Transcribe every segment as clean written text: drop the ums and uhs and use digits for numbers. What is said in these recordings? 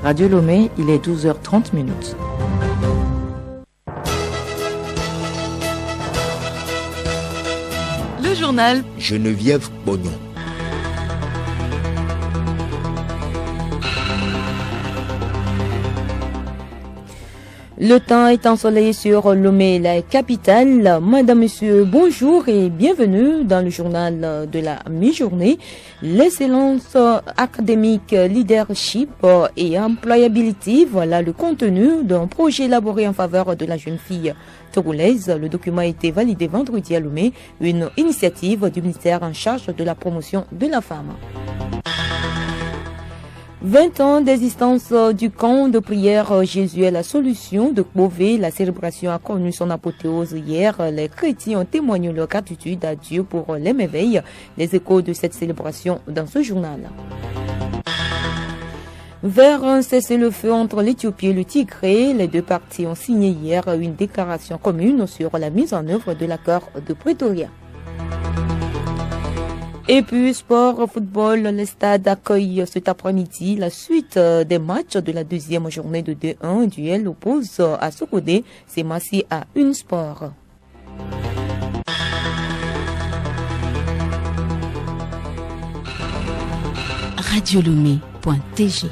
Radio Lomé, il est 12h30 minutes. Le journal Geneviève Bognon. Le temps est ensoleillé sur Lomé, la capitale. Madame, Monsieur, bonjour et bienvenue dans le journal de la mi-journée. L'excellence académique, leadership et employabilité, voilà le contenu d'un projet élaboré en faveur de la jeune fille togolaise. Le document a été validé vendredi à Lomé, une initiative du ministère en charge de la promotion de la femme. 20 ans d'existence du camp de prière Jésus est la solution de Beauvais. La célébration a connu son apothéose hier. Les chrétiens ont témoigné leur gratitude à Dieu pour l'émerveil. Les échos de cette célébration dans ce journal. Vers un cessez-le-feu entre l'Éthiopie et le Tigré, les deux parties ont signé hier une déclaration commune sur la mise en œuvre de l'accord de Pretoria. Et puis, sport, football, le stade accueille cet après-midi la suite des matchs de la deuxième journée de 2-1. Duel oppose à Sokodé, c'est Massi à une sport. radiolomé.tg.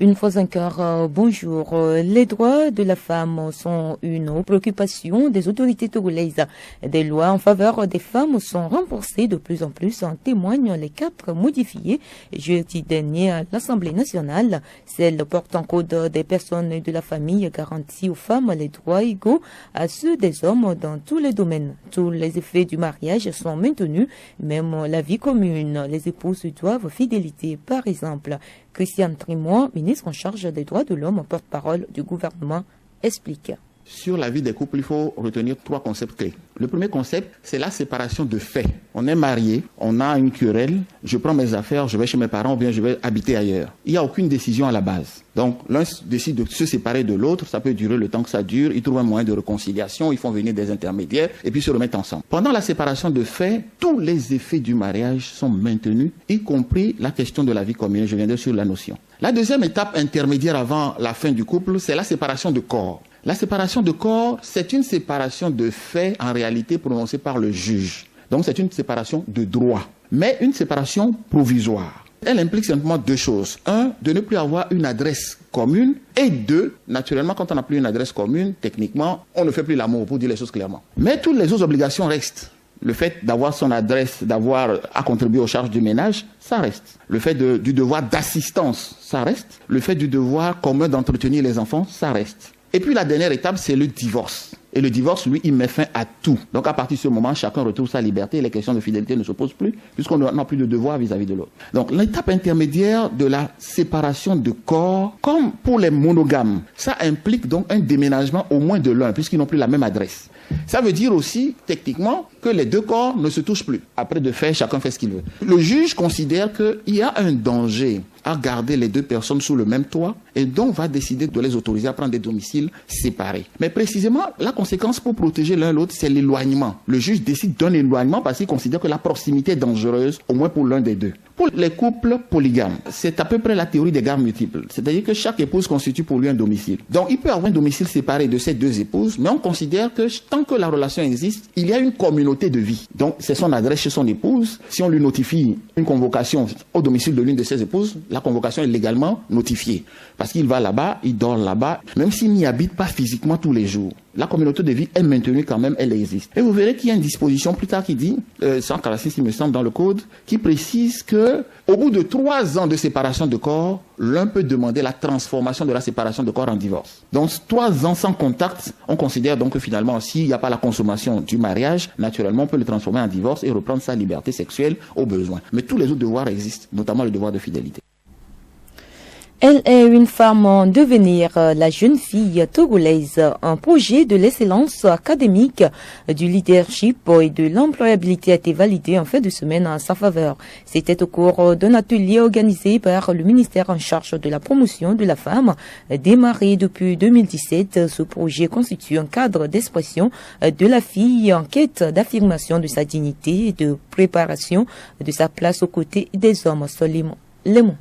Une fois encore, bonjour. Les droits de la femme sont une préoccupation des autorités togolaises. Des lois en faveur des femmes sont renforcées de plus en plus, en témoignent les 4 modifiées jeudi dernier à l'Assemblée nationale. Celle portant code des personnes de la famille garantit aux femmes les droits égaux à ceux des hommes dans tous les domaines. Tous les effets du mariage sont maintenus, même la vie commune. Les épouses doivent fidélité, par exemple. Christiane Trimois, ministre en charge des droits de l'homme, porte-parole du gouvernement, explique. Sur la vie des couples, il faut retenir 3 concepts clés. Le premier concept, c'est la séparation de fait. On est marié, on a une querelle, je prends mes affaires, je vais chez mes parents ou bien je vais habiter ailleurs. Il n'y a aucune décision à la base. Donc l'un décide de se séparer de l'autre, ça peut durer le temps que ça dure, ils trouvent un moyen de réconciliation, ils font venir des intermédiaires et puis se remettent ensemble. Pendant la séparation de fait, tous les effets du mariage sont maintenus, y compris la question de la vie commune, je viendrai sur la notion. La deuxième étape intermédiaire avant la fin du couple, c'est la séparation de corps. La séparation de corps, c'est une séparation de fait en réalité prononcée par le juge. Donc c'est une séparation de droit, mais une séparation provisoire. Elle implique simplement 2 choses. 1, de ne plus avoir une adresse commune. Et 2, naturellement, quand on n'a plus une adresse commune, techniquement, on ne fait plus l'amour, pour dire les choses clairement. Mais toutes les autres obligations restent. Le fait d'avoir son adresse, d'avoir à contribuer aux charges du ménage, ça reste. Le fait du devoir d'assistance, ça reste. Le fait du devoir commun d'entretenir les enfants, ça reste. Et puis la dernière étape, c'est le divorce. Et le divorce, lui, il met fin à tout. Donc à partir de ce moment, chacun retrouve sa liberté et les questions de fidélité ne se posent plus, puisqu'on n'a plus de devoir vis-à-vis de l'autre. Donc l'étape intermédiaire de la séparation de corps, comme pour les monogames, ça implique donc un déménagement au moins de l'un, puisqu'ils n'ont plus la même adresse. Ça veut dire aussi, techniquement, que les 2 corps ne se touchent plus. Après de fait, chacun fait ce qu'il veut. Le juge considère qu'il y a un danger à garder les 2 personnes sous le même toit et donc va décider de les autoriser à prendre des domiciles séparés. Mais précisément, la conséquence pour protéger l'un l'autre, c'est l'éloignement. Le juge décide d'un éloignement parce qu'il considère que la proximité est dangereuse, au moins pour l'un des 2. Pour les couples polygames, c'est à peu près la théorie des gardes multiples. C'est-à-dire que chaque épouse constitue pour lui un domicile. Donc il peut avoir un domicile séparé de ces 2 épouses, mais on considère que tant que la relation existe, il y a une communauté de vie. Donc c'est son adresse chez son épouse. Si on lui notifie une convocation au domicile de l'une de ses épouses, la convocation est légalement notifiée. Parce qu'il va là-bas, il dort là-bas, même s'il n'y habite pas physiquement tous les jours. La communauté de vie est maintenue quand même, elle existe. Et vous verrez qu'il y a une disposition plus tard qui dit, 146 il me semble dans le code, qui précise que au bout de 3 ans de séparation de corps, l'un peut demander la transformation de la séparation de corps en divorce. Donc 3 ans sans contact, on considère donc que finalement, s'il n'y a pas la consommation du mariage, naturellement on peut le transformer en divorce et reprendre sa liberté sexuelle au besoin. Mais tous les autres devoirs existent, notamment le devoir de fidélité. Elle est une femme en devenir, la jeune fille togolaise, un projet de l'excellence académique, du leadership et de l'employabilité a été validé en fin de semaine en sa faveur. C'était au cours d'un atelier organisé par le ministère en charge de la promotion de la femme. Démarré depuis 2017, ce projet constitue un cadre d'expression de la fille en quête d'affirmation de sa dignité et de préparation de sa place aux côtés des hommes. Solim Lemon.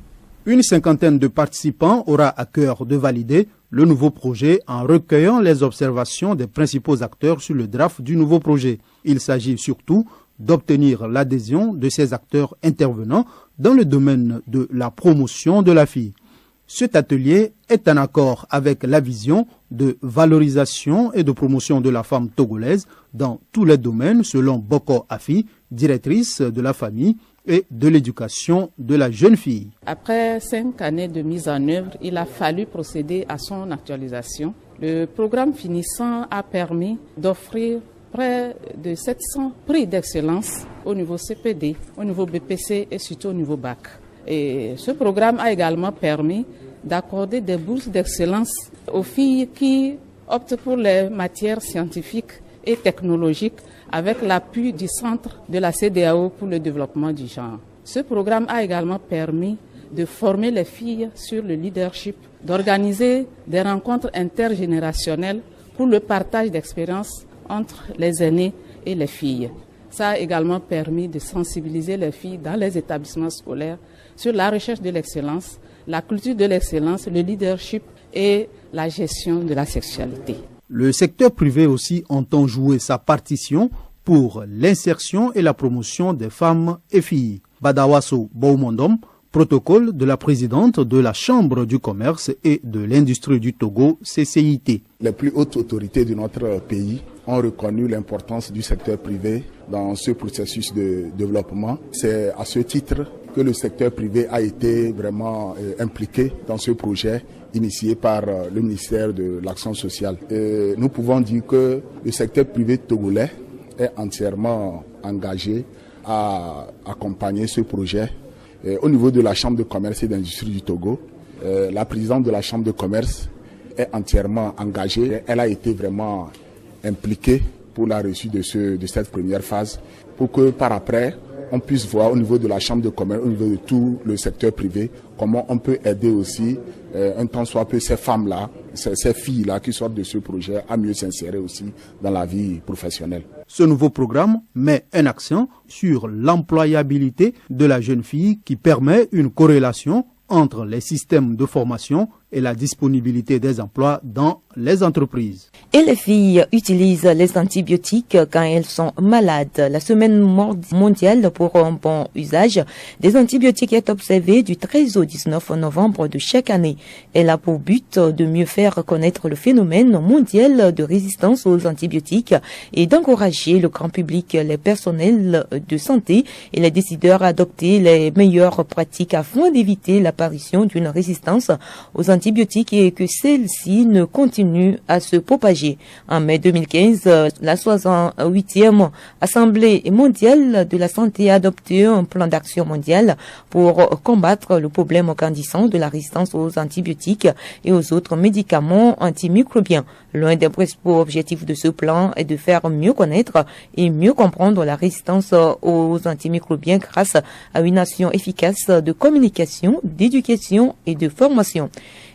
Une cinquantaine de participants aura à cœur de valider le nouveau projet en recueillant les observations des principaux acteurs sur le draft du nouveau projet. Il s'agit surtout d'obtenir l'adhésion de ces acteurs intervenant dans le domaine de la promotion de la fille. Cet atelier est en accord avec la vision de valorisation et de promotion de la femme togolaise dans tous les domaines selon Boko Afi, directrice de la famille et de l'éducation de la jeune fille. Après 5 années de mise en œuvre, il a fallu procéder à son actualisation. Le programme finissant a permis d'offrir près de 700 prix d'excellence au niveau CPD, au niveau BPC et surtout au niveau BAC. Et ce programme a également permis d'accorder des bourses d'excellence aux filles qui optent pour les matières scientifiques et technologiques avec l'appui du Centre de la CEDEAO pour le développement du genre. Ce programme a également permis de former les filles sur le leadership, d'organiser des rencontres intergénérationnelles pour le partage d'expériences entre les aînés et les filles. Ça a également permis de sensibiliser les filles dans les établissements scolaires sur la recherche de l'excellence, la culture de l'excellence, le leadership et la gestion de la sexualité. Le secteur privé aussi entend jouer sa partition pour l'insertion et la promotion des femmes et filles. Badawaso Boumondom, protocole de la présidente de la Chambre du commerce et de l'industrie du Togo, CCIT. Les plus hautes autorités de notre pays ont reconnu l'importance du secteur privé dans ce processus de développement. C'est à ce titre que le secteur privé a été vraiment impliqué dans ce projet initié par le ministère de l'Action sociale. Et nous pouvons dire que le secteur privé togolais est entièrement engagé à accompagner ce projet. Et au niveau de la Chambre de commerce et d'industrie du Togo, la présidente de la Chambre de commerce est entièrement engagée. Elle a été vraiment impliquée pour la réussite de cette première phase, pour que par après, on puisse voir au niveau de la Chambre de commerce, au niveau de tout le secteur privé, comment on peut aider aussi, un temps soit peu, ces femmes-là, ces filles-là qui sortent de ce projet à mieux s'insérer aussi dans la vie professionnelle. Ce nouveau programme met un accent sur l'employabilité de la jeune fille qui permet une corrélation entre les systèmes de formation et la disponibilité des emplois dans les entreprises. Et les filles utilisent les antibiotiques quand elles sont malades. La semaine mondiale pour un bon usage des antibiotiques est observée du 13 au 19 novembre de chaque année. Elle a pour but de mieux faire connaître le phénomène mondial de résistance aux antibiotiques et d'encourager le grand public, les personnels de santé et les décideurs à adopter les meilleures pratiques afin d'éviter l'apparition d'une résistance aux antibiotiques et que celle-ci ne continue à se propager. En mai 2015, la 68e Assemblée mondiale de la santé a adopté un plan d'action mondial pour combattre le problème grandissant de la résistance aux antibiotiques et aux autres médicaments antimicrobiens. L'un des principaux objectifs de ce plan est de faire mieux connaître et mieux comprendre la résistance aux antimicrobiens grâce à une action efficace de communication, d'éducation et de formation.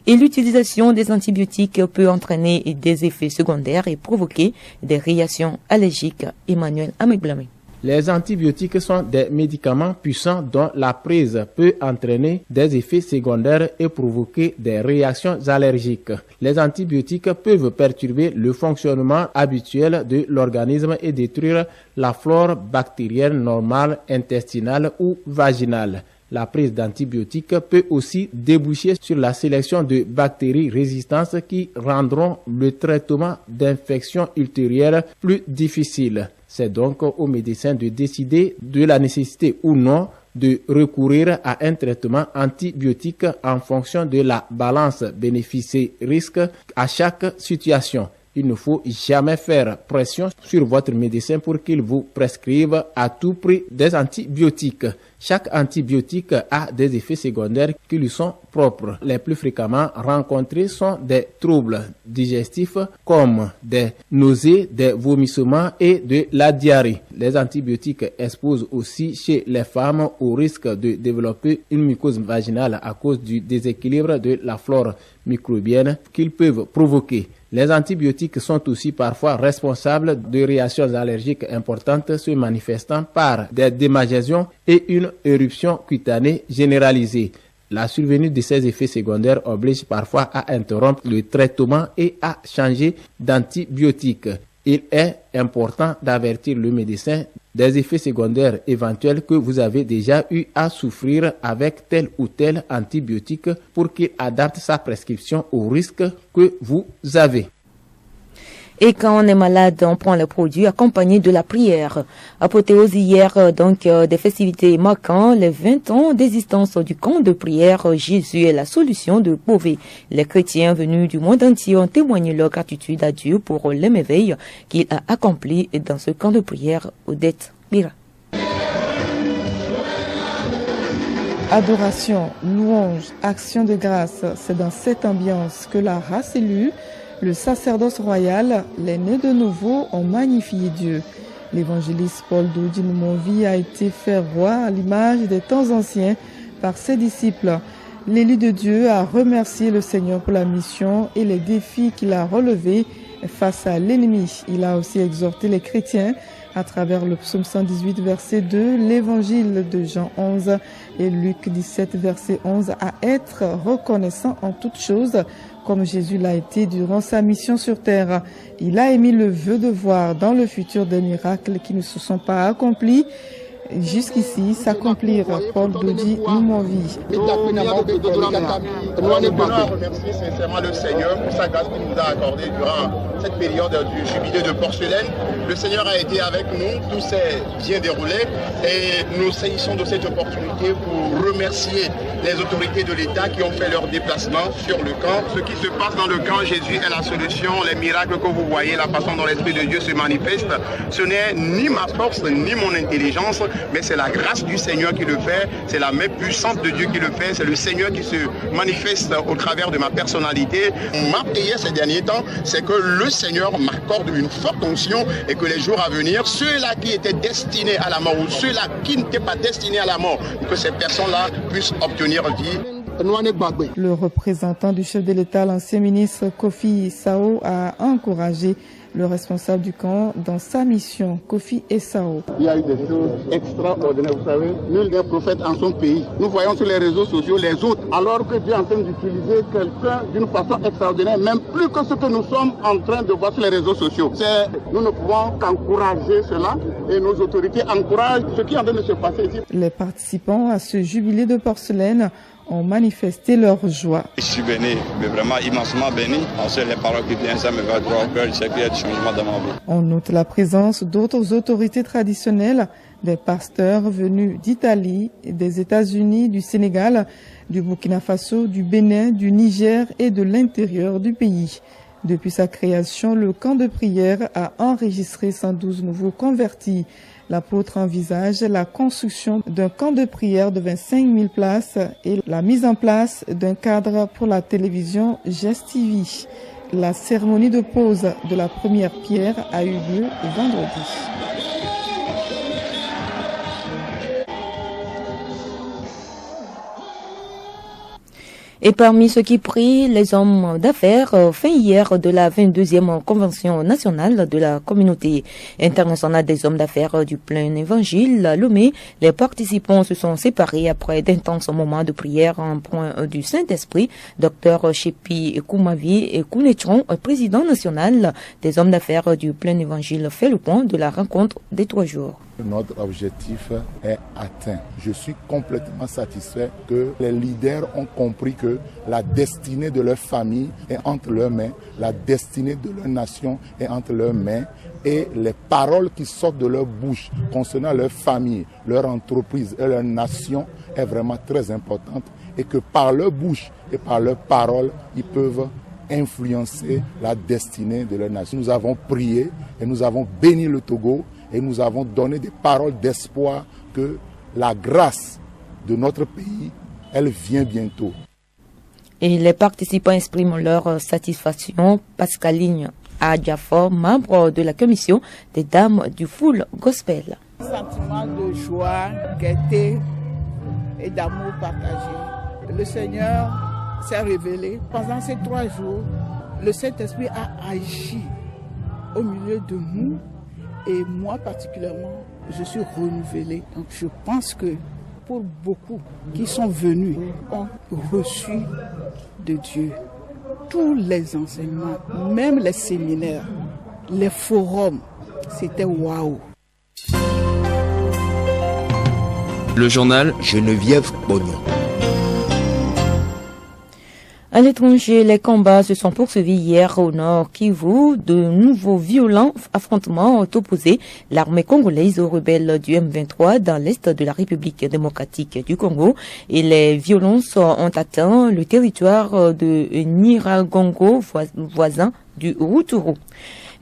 Et l'utilisation des antibiotiques peut entraîner des effets secondaires et provoquer des réactions allergiques. Emmanuel Amegblame. Les antibiotiques sont des médicaments puissants dont la prise peut entraîner des effets secondaires et provoquer des réactions allergiques. Les antibiotiques peuvent perturber le fonctionnement habituel de l'organisme et détruire la flore bactérienne normale, intestinale ou vaginale. La prise d'antibiotiques peut aussi déboucher sur la sélection de bactéries résistantes qui rendront le traitement d'infections ultérieures plus difficile. C'est donc aux médecins de décider de la nécessité ou non de recourir à un traitement antibiotique en fonction de la balance bénéfice-risque à chaque situation. Il ne faut jamais faire pression sur votre médecin pour qu'il vous prescrive à tout prix des antibiotiques. Chaque antibiotique a des effets secondaires qui lui sont propres. Les plus fréquemment rencontrés sont des troubles digestifs comme des nausées, des vomissements et de la diarrhée. Les antibiotiques exposent aussi chez les femmes au risque de développer une mycose vaginale à cause du déséquilibre de la flore microbienne qu'ils peuvent provoquer. Les antibiotiques sont aussi parfois responsables de réactions allergiques importantes se manifestant par des démangeaisons et une éruption cutanée généralisée. La survenue de ces effets secondaires oblige parfois à interrompre le traitement et à changer d'antibiotiques. Il est important d'avertir le médecin des effets secondaires éventuels que vous avez déjà eu à souffrir avec tel ou tel antibiotique pour qu'il adapte sa prescription au risque que vous avez. Et quand on est malade, on prend le produit accompagné de la prière. Apothéose hier, des festivités marquant les 20 ans d'existence du camp de prière Jésus est la solution de Beauvais. Les chrétiens venus du monde entier ont témoigné leur gratitude à Dieu pour l'émerveil qu'il a accompli dans ce camp de prière. Odette Mira. Adoration, louange, action de grâce, c'est dans cette ambiance que la race élue, le sacerdoce royal, les nés de nouveau ont magnifié Dieu. L'évangéliste Paul Dodi-Noumonvi a été fait roi à l'image des temps anciens par ses disciples. L'élu de Dieu a remercié le Seigneur pour la mission et les défis qu'il a relevés face à l'ennemi. Il a aussi exhorté les chrétiens à travers le psaume 118 verset 2, l'évangile de Jean 11 et Luc 17 verset 11 à être reconnaissant en toutes choses comme Jésus l'a été durant sa mission sur terre. Il a émis le vœu de voir dans le futur des miracles qui ne se sont pas accomplis jusqu'ici s'accomplir. Paul Dodi-Noumonvi. Nous remercions sincèrement le Seigneur pour sa grâce qu'il nous a accordée durant cette période du jubilé de porcelaine. Le Seigneur a été avec nous, tout s'est bien déroulé et nous saisissons de cette opportunité pour remercier les autorités de l'État qui ont fait leur déplacement sur le camp. Ce qui se passe dans le camp, Jésus est la solution. Les miracles que vous voyez, la façon dont l'Esprit de Dieu se manifeste, ce n'est ni ma force ni mon intelligence, mais c'est la grâce du Seigneur qui le fait, c'est la main puissante de Dieu qui le fait, c'est le Seigneur qui se manifeste au travers de ma personnalité. Ma prière ces derniers temps, c'est que le Seigneur m'accorde une forte onction et que les jours à venir, ceux-là qui étaient destinés à la mort ou ceux-là qui n'étaient pas destinés à la mort, que ces personnes-là puissent obtenir vie. Le représentant du chef de l'État, l'ancien ministre Kofi Sao, a encouragé le responsable du camp dans sa mission, Kofi Sao. Il y a eu des choses extraordinaires, vous savez. Nul n'est prophète en son pays. Nous voyons sur les réseaux sociaux les autres, alors que Dieu est en train d'utiliser quelqu'un d'une façon extraordinaire, même plus que ce que nous sommes en train de voir sur les réseaux sociaux. Nous ne pouvons qu'encourager cela et nos autorités encouragent ce qui est en train de se passer ici. Les participants à ce jubilé de porcelaine ont manifesté leur joie. Je suis béni, mais vraiment immensement béni. Parce que les paroles qui viennent, ça me va droit au cœur. Je sais qu'il y a du changement dans ma vie. On note la présence d'autres autorités traditionnelles, des pasteurs venus d'Italie, des États-Unis, du Sénégal, du Burkina Faso, du Bénin, du Niger et de l'intérieur du pays. Depuis sa création, le camp de prière a enregistré 112 nouveaux convertis. L'apôtre envisage la construction d'un camp de prière de 25 000 places et la mise en place d'un cadre pour la télévision GES TV. La cérémonie de pose de la première pierre a eu lieu vendredi. Et parmi ceux qui prient, les hommes d'affaires, fin hier de la 22e Convention nationale de la communauté internationale des hommes d'affaires du plein évangile, Lomé, les participants se sont séparés après d'intenses moments de prière en point du Saint-Esprit. Dr Chepi Koumavi et Kounetron, président national des hommes d'affaires du plein évangile, fait le point de la rencontre des 3 jours. Notre objectif est atteint. Je suis complètement satisfait que les leaders ont compris que la destinée de leur famille est entre leurs mains, la destinée de leur nation est entre leurs mains et les paroles qui sortent de leur bouche concernant leur famille, leur entreprise et leur nation est vraiment très importante et que par leur bouche et par leurs paroles, ils peuvent influencer la destinée de leur nation. Nous avons prié et nous avons béni le Togo et nous avons donné des paroles d'espoir que la grâce de notre pays, elle vient bientôt. Et les participants expriment leur satisfaction. Pascaline Adjafor, membre de la commission des Dames du Full Gospel. Sentiment de joie, gaieté et d'amour partagé. Le Seigneur s'est révélé pendant ces 3 jours. Le Saint-Esprit a agi au milieu de nous. Et moi particulièrement, je suis renouvelée. Donc je pense que pour beaucoup qui sont venus, ont reçu de Dieu tous les enseignements, même les séminaires, les forums. C'était waouh. Le journal Geneviève Bognon. À l'étranger, les combats se sont poursuivis hier au nord Kivu. De nouveaux violents affrontements ont opposé l'armée congolaise aux rebelles du M23 dans l'est de la République démocratique du Congo. Et les violences ont atteint le territoire de Nyiragongo, voisin du Rutshuru.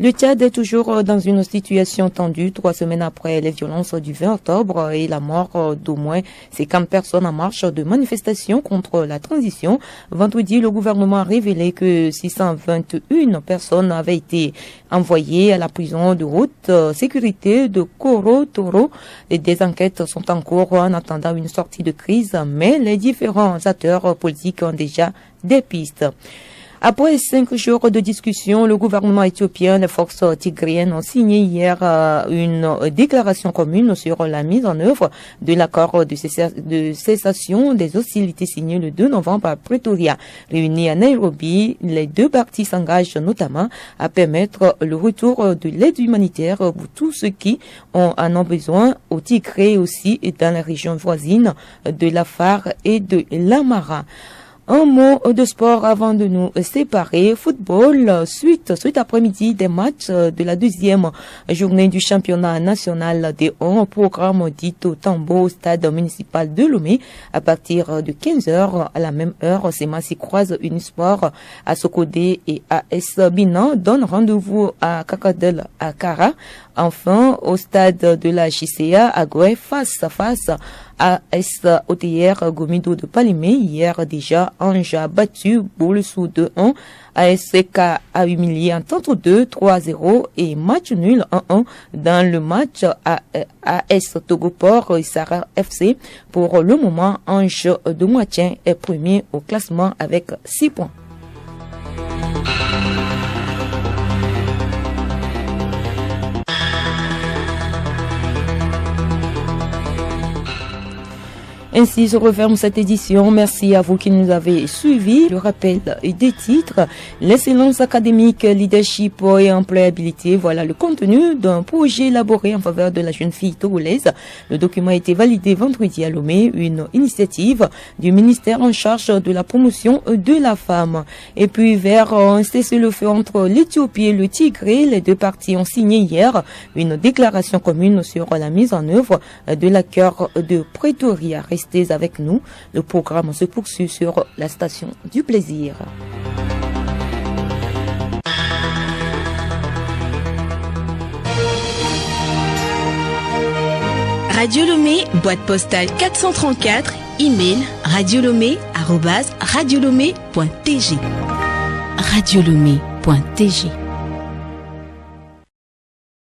Le Tchad est toujours dans une situation tendue 3 semaines après les violences du 20 octobre et la mort d'au moins 50 personnes en marche de manifestation contre la transition. Vendredi, le gouvernement a révélé que 621 personnes avaient été envoyées à la prison de haute sécurité de Korotoro. Des enquêtes sont en cours en attendant une sortie de crise, mais les différents acteurs politiques ont déjà des pistes. Après 5 jours de discussion, le gouvernement éthiopien et les forces tigriennes ont signé hier une déclaration commune sur la mise en œuvre de l'accord de cessation des hostilités signé le 2 novembre à Pretoria. Réunis à Nairobi, les deux parties s'engagent notamment à permettre le retour de l'aide humanitaire pour tous ceux qui en ont besoin au Tigré aussi et dans les régions voisines de l'Afar et de l'Amara. Un mot de sport avant de nous séparer. Football, suite après-midi des matchs de la deuxième journée du championnat national des Hons, programme dit au Tambo au stade municipal de Lomé. À partir de 15h, à la même heure, ces matchs croisent Unisport à Sokodé et AS Binan donnent rendez-vous à Kakadel à Kara. Enfin, au stade de la JCA à Goué, face à face à AS OTR Gomido de Palimé. Hier déjà, Ange a battu Boulousou 2-1. ASK a humilié en tente 2-3-0 et match nul 1-1 dans le match à AS Togoport et Sarah FC. Pour le moment, Ange de Moitien est premier au classement avec 6 points. Ainsi se referme cette édition. Merci à vous qui nous avez suivis. Le rappel des titres, l'excellence académique, leadership et employabilité. Voilà le contenu d'un projet élaboré en faveur de la jeune fille togolaise. Le document a été validé vendredi à Lomé, une initiative du ministère en charge de la promotion de la femme. Et puis vers un cessez-le-feu entre l'Éthiopie et le Tigré, les deux parties ont signé hier une déclaration commune sur la mise en œuvre de l'accord de Pretoria. Restez avec nous, le programme se poursuit sur la station du plaisir. Radio Lomé, boîte postale 434, email radiolomé@radiolomé.tg. radiolomé.tg